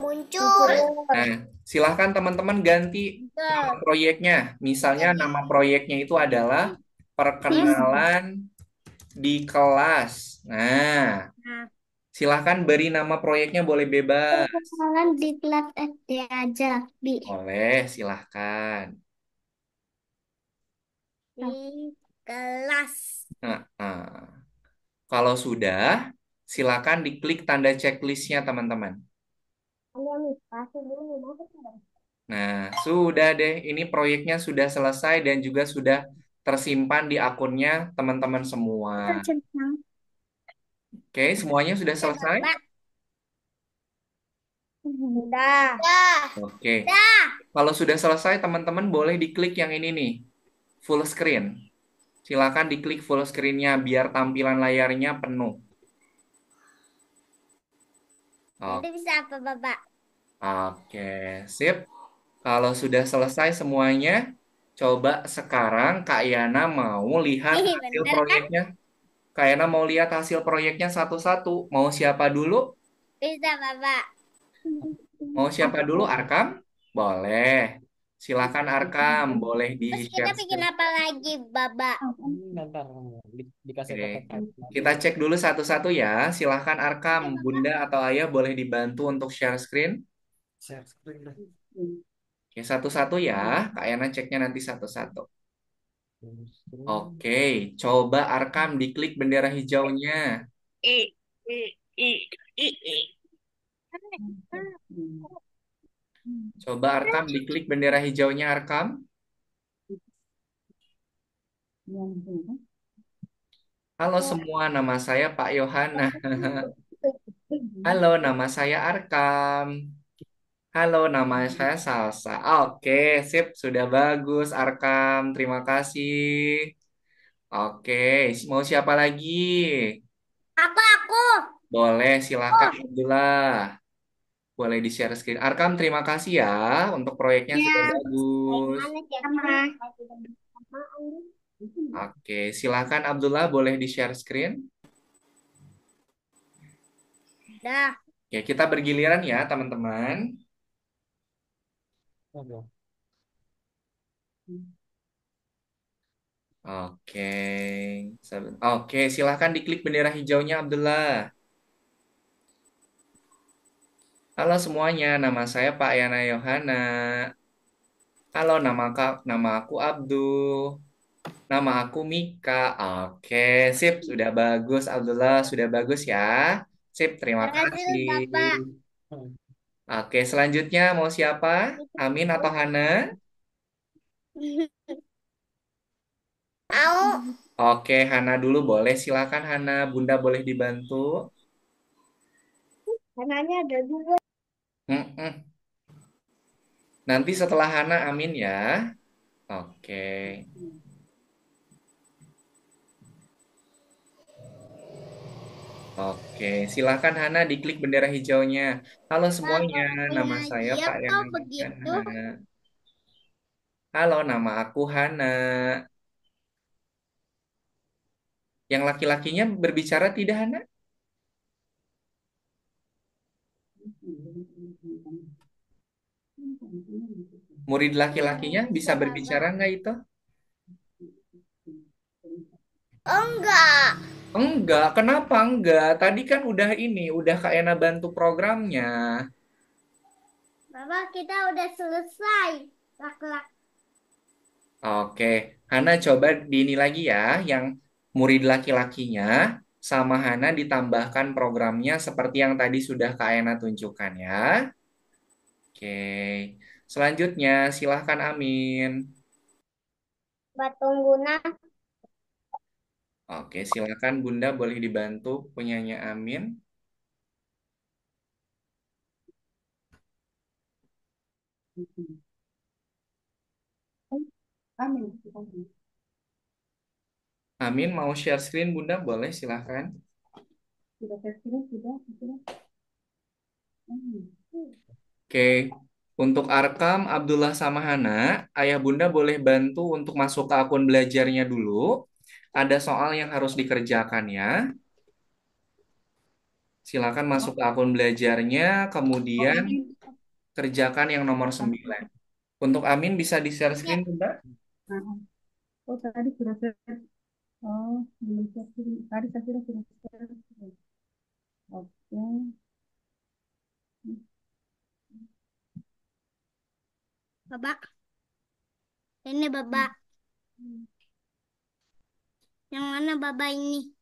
Muncul. Nah, silahkan teman-teman ganti nama proyeknya. Misalnya nama proyeknya itu adalah perkenalan di kelas. Nah, Nah, silahkan beri nama proyeknya boleh bebas. perkenalan di kelas SD aja, Bi. Boleh, silahkan. Di kelas. Nah, kalau sudah, silakan diklik tanda checklistnya teman-teman. Nah, sudah deh. Ini proyeknya sudah selesai dan juga sudah tersimpan di akunnya teman-teman semua. Oke, semuanya sudah Udah, selesai? Bapak. Udah. Oke. Udah. Kalau sudah selesai, teman-teman boleh diklik yang ini nih, full screen. Silakan diklik full screen-nya biar tampilan layarnya penuh. Nanti Oke, bisa apa, Bapak? oke, sip. Kalau sudah selesai semuanya, coba sekarang Kak Yana mau lihat Ih, hasil bener kan? proyeknya. Kak Yana mau lihat hasil proyeknya satu-satu. Mau siapa dulu? Bisa, Bapak. Mau siapa dulu? Arkam? Boleh. Silakan Arkam, boleh Terus kita di-share bikin screen. apa lagi, Bapak? Bentar, dikasih Oke. pakai type Kita lagi. cek dulu satu-satu ya. Silahkan Arkam, Oke, Bapak. Bunda atau Ayah boleh dibantu untuk share screen. Share screen deh. Oke, satu-satu ya. Kak Yana ceknya nanti satu-satu. Share screen. Oke, coba Arkam diklik bendera hijaunya. I, i, i, i, i. Coba Arkam diklik bendera hijaunya Arkam. Halo semua, nama saya Pak Yohana. Halo, nama saya Arkam. Halo, nama saya Salsa. Oke, sip, sudah bagus Arkam. Terima kasih. Oke, mau siapa lagi? Apa aku? Boleh, silakan Oh, Abdullah. Boleh di-share screen. Arkam, terima kasih ya untuk proyeknya sudah ya. bagus. Mana sama? Oke, silakan Abdullah boleh di-share screen. Dah. Oke, kita bergiliran ya, teman-teman. Oke. Oke. Oke, silakan diklik bendera hijaunya Abdullah. Halo semuanya, nama saya Pak Yana Yohana. Halo, nama aku Abdul. Nama aku Mika. Oke, sip, sudah bagus Abdullah, sudah bagus ya. Sip, terima Berhasil, kasih. Bapak. Oke, selanjutnya mau siapa? Amin atau Hana? Mau. Oke, Hana dulu boleh. Silakan Hana, Bunda boleh dibantu. Kanannya ada dua. Mm-mm. Nanti setelah Hana, Amin ya. Oke. Oke, silakan Hana diklik bendera hijaunya. Halo semuanya, Kalau nama punya saya dia Pak kau Yana begitu. Hana. Halo, nama aku Hana. Yang laki-lakinya berbicara tidak, Hana? Murid laki-lakinya bisa Bisa, berbicara Bapak. nggak itu? Oh, enggak. Enggak, kenapa enggak? Tadi kan udah ini, udah Kak Ena bantu programnya. Bapak, kita udah selesai. Lak-lak. Oke, Hana coba di ini lagi ya, yang murid laki-lakinya sama Hana ditambahkan programnya seperti yang tadi sudah Kak Ena tunjukkan ya. Oke, selanjutnya silahkan Amin. Buat tunggu nah. Oke, silahkan Bunda boleh dibantu punyanya Amin. Amin mau share screen Bunda boleh silahkan. Oke, untuk Arkam, Abdullah sama Hana, ayah bunda boleh bantu untuk masuk ke akun belajarnya dulu. Ada soal yang harus dikerjakan ya. Silakan masuk ke akun belajarnya, kemudian kerjakan yang nomor 9. Untuk Amin bisa di-share Ya, screen, Bunda? Oh, tadi sudah share. Oh, belum share. Tadi saya kira sudah share. Oke. Babak. Ini babak. Yang mana babak ini?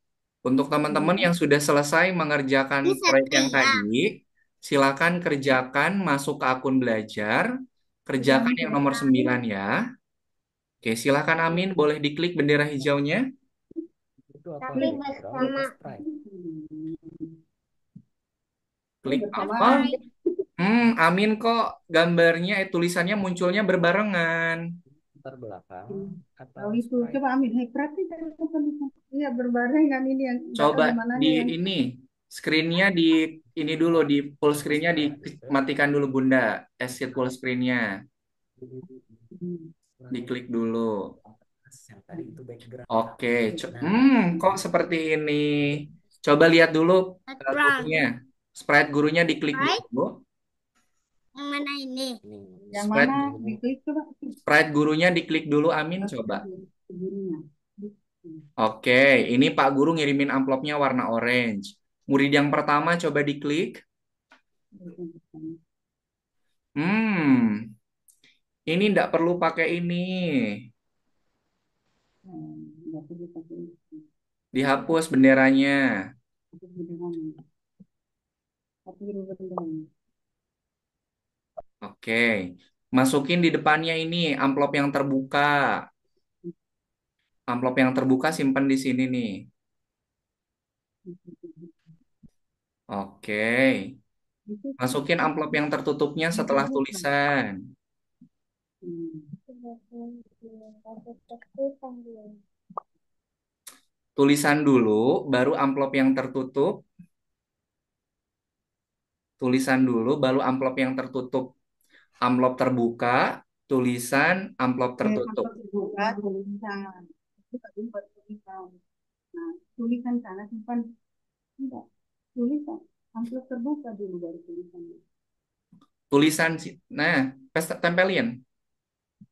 Untuk teman-teman yang sudah selesai mengerjakan Ini proyek yang Satria. tadi, silakan kerjakan masuk ke akun belajar, kerjakan yang nomor 9 ya. Oke, silakan Amin, boleh diklik bendera hijaunya. Itu apa? Tapi Background bersama. atau sprite? Klik apa? Selesai. Amin kok gambarnya, tulisannya munculnya berbarengan. Latar belakang atau Kalau itu sprite? coba ambil praktis dari bukan bisa. Iya berbarengan ini yang nggak tahu Coba di di mananya yang ini, screennya di ini dulu, di full screennya dimatikan dulu Bunda, exit full screennya, diklik dulu. Yang tadi itu background. Oke, Nah, kok seperti ini? Coba lihat dulu Background. gurunya. Sprite gurunya diklik Sprite? dulu. Yang mana ini? ini yang Sprite, mana diklik coba. sprite gurunya diklik dulu, Amin, coba. Gurunya. Oke, ini Pak Guru ngirimin amplopnya warna orange. Murid yang pertama coba diklik. Hmm, ini tidak perlu pakai ini. Nggak perlu pakai itu. Dihapus benderanya. Itu beneran. Tapi beneran. Oke, masukin di depannya ini amplop yang terbuka. Amplop yang terbuka simpan di sini nih. Oke, masukin amplop yang tertutupnya setelah tulisan. Tulisan dulu, baru amplop yang tertutup. Tulisan dulu, baru amplop yang tertutup. Amplop terbuka, tulisan, amplop tertutup. Terbuka tulisan. Buka dulu baru tulisan. Nah, tulisan sana simpan. Enggak. Tulisan. Amplop terbuka dulu baru tulisan. Tulisan, nah, tempelin.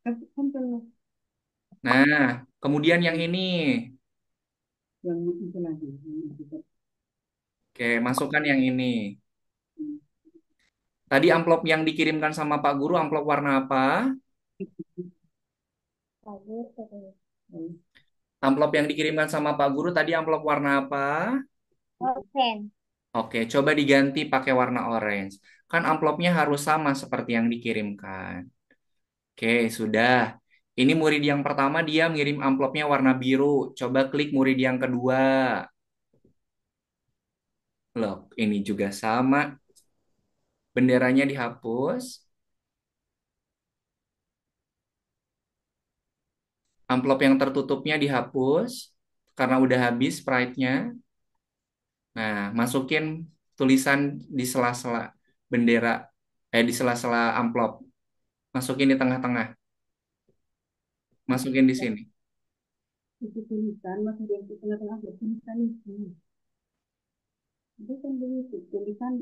Tempel Nah, kemudian yang ini. yang itu lagi. Oke, masukkan yang ini. Tadi amplop yang dikirimkan sama Pak Guru, amplop warna apa? Amplop yang dikirimkan sama Pak Guru tadi amplop warna apa? Open. Oke, coba diganti pakai warna orange. Kan amplopnya harus sama seperti yang dikirimkan. Oke, sudah. Ini murid yang pertama dia ngirim amplopnya warna biru. Coba klik murid yang kedua. Loh, ini juga sama. Benderanya dihapus. Amplop yang tertutupnya dihapus karena udah habis sprite-nya. Nah, masukin tulisan di sela-sela bendera, di sela-sela amplop. Masukin di tengah-tengah. Masukin di sini. Itu tulisan masih di tengah-tengah tulisan itu. Itu kan begitu tulisan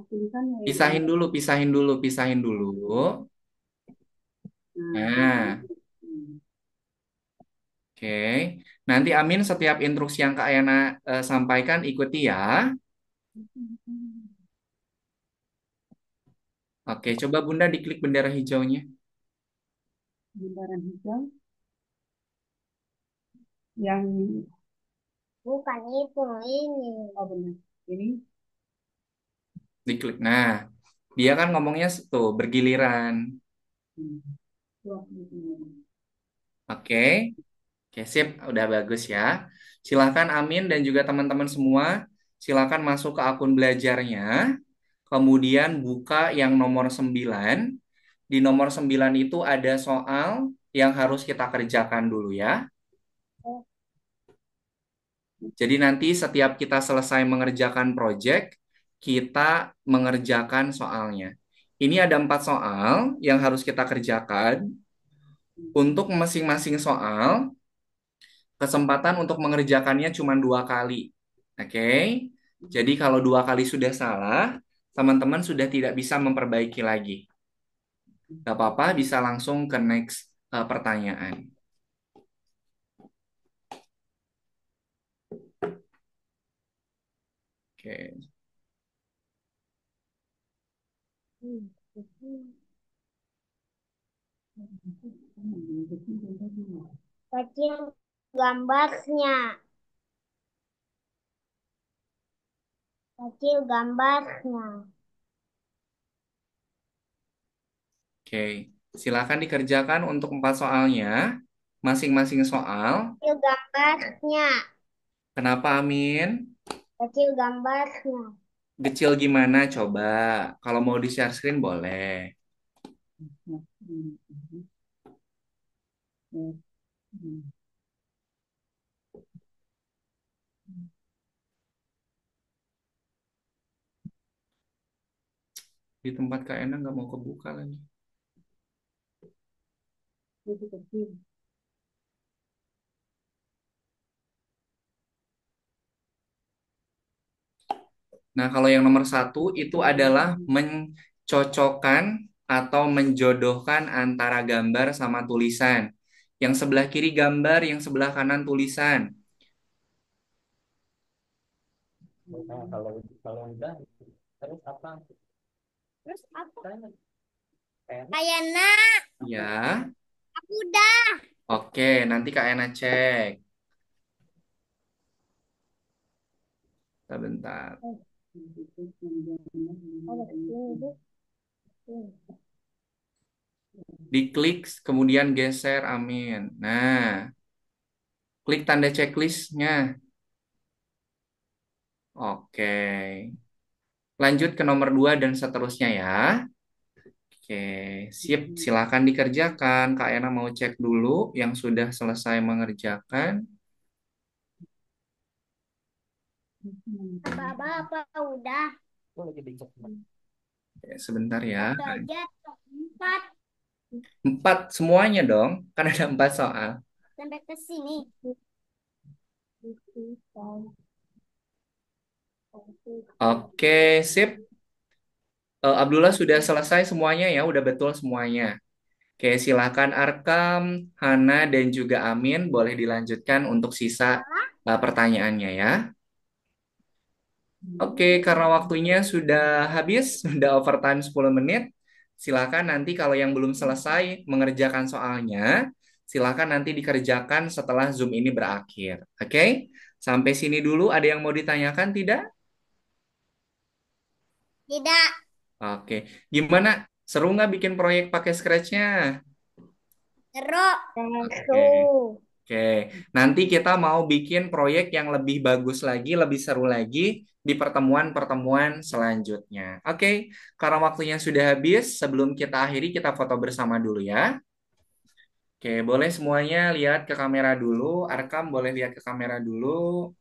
tulisannya yang Pisahin dulu, pisahin dulu, pisahin dulu. Nah, oke. Nanti Amin setiap instruksi yang Kak Ayana sampaikan ikuti ya. Oke, coba Bunda diklik bendera hijaunya. lembaran hijau yang Bukan itu, ini. oh benar ini Diklik. Nah, dia kan ngomongnya tuh bergiliran. tuh, Oke. Oke, sip. Udah bagus ya. Silahkan Amin dan juga teman-teman semua, silahkan masuk ke akun belajarnya. Kemudian buka yang nomor 9. Di nomor 9 itu ada soal yang harus kita kerjakan dulu ya. Jadi nanti setiap kita selesai mengerjakan project, kita mengerjakan soalnya. Ini ada 4 soal yang harus kita kerjakan. Untuk masing-masing soal, kesempatan untuk mengerjakannya cuma 2 kali. Oke? Jadi kalau 2 kali sudah salah, teman-teman sudah tidak bisa memperbaiki lagi. Gak apa-apa, bisa langsung ke next pertanyaan. Oke. Kecil gambarnya. Kecil gambarnya. Oke. Silakan dikerjakan untuk 4 soalnya. Masing-masing soal. Kecil gambarnya. Kenapa, Amin? Kecil gambarnya. Kecil gimana? Coba. Kalau mau di share screen boleh. Di tempat Kak Ena nggak mau kebuka lagi. Jadi kecil. Nah, kalau yang nomor 1 itu adalah mencocokkan atau menjodohkan antara gambar sama tulisan. Yang sebelah kiri gambar, yang sebelah kanan tulisan. Nah, kalau udah terus apa? Terus apa? Tanya. Pen. Kayaknya Ya, aku udah. oke. Nanti Kak Ena cek. Bentar. Diklik, kemudian geser, amin. Nah, klik tanda checklistnya. Oke. Lanjut ke nomor 2 dan seterusnya ya. Oke, sip. Silakan dikerjakan. Kak Ena mau cek dulu yang sudah selesai mengerjakan. Apa udah. Itu lagi dicek. Oke, sebentar ya. Satu aja. 4 4 semuanya dong. Kan ada 4 soal. sampai ke sini. Oke, sip. Abdullah sudah selesai semuanya ya, udah betul semuanya. Oke, silakan Arkam, Hana, dan juga Amin boleh dilanjutkan untuk sisa pertanyaannya ya. Oke, karena waktunya sudah habis, sudah overtime 10 menit, silakan nanti kalau yang belum selesai mengerjakan soalnya, silakan nanti dikerjakan setelah Zoom ini berakhir. Oke, sampai sini dulu ada yang mau ditanyakan tidak? Tidak. Oke, gimana? Seru nggak bikin proyek pakai Scratch-nya? Terus. Oke. Oke, nanti kita mau bikin proyek yang lebih bagus lagi, lebih seru lagi di pertemuan-pertemuan selanjutnya. Oke, karena waktunya sudah habis, sebelum kita akhiri, kita foto bersama dulu ya. Oke, boleh semuanya lihat ke kamera dulu. Arkam boleh lihat ke kamera dulu.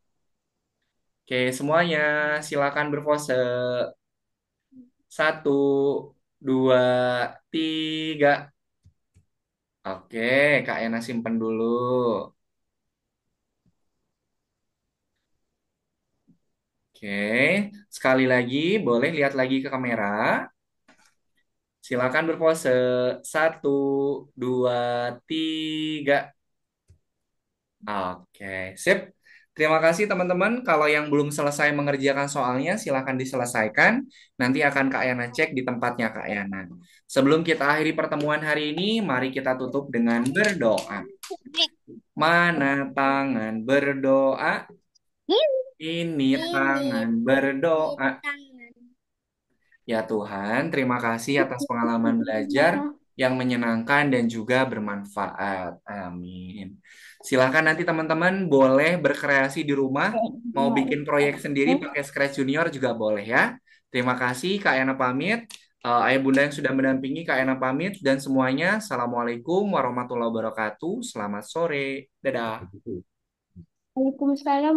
Oke, semuanya silakan berpose. 1, 2, 3. Oke, Kak Ena simpen dulu. Oke, sekali lagi boleh lihat lagi ke kamera. Silakan berpose. 1, 2, 3. Oke, sip. Terima kasih teman-teman. Kalau yang belum selesai mengerjakan soalnya, silakan diselesaikan. Nanti akan Kak Yana cek di tempatnya Kak Yana. Sebelum kita akhiri pertemuan hari ini, mari kita tutup dengan berdoa. Mana tangan berdoa? Ini tangan berdoa. Ya Tuhan, terima kasih atas pengalaman belajar yang menyenangkan dan juga bermanfaat. Amin. Silakan nanti teman-teman boleh berkreasi di rumah, mau bikin proyek sendiri pakai Scratch Junior juga boleh ya. Terima kasih Kak Yana pamit. Ayah Bunda yang sudah mendampingi Kak Yana pamit dan semuanya. Assalamualaikum warahmatullahi wabarakatuh. Selamat sore. Dadah. Waalaikumsalam.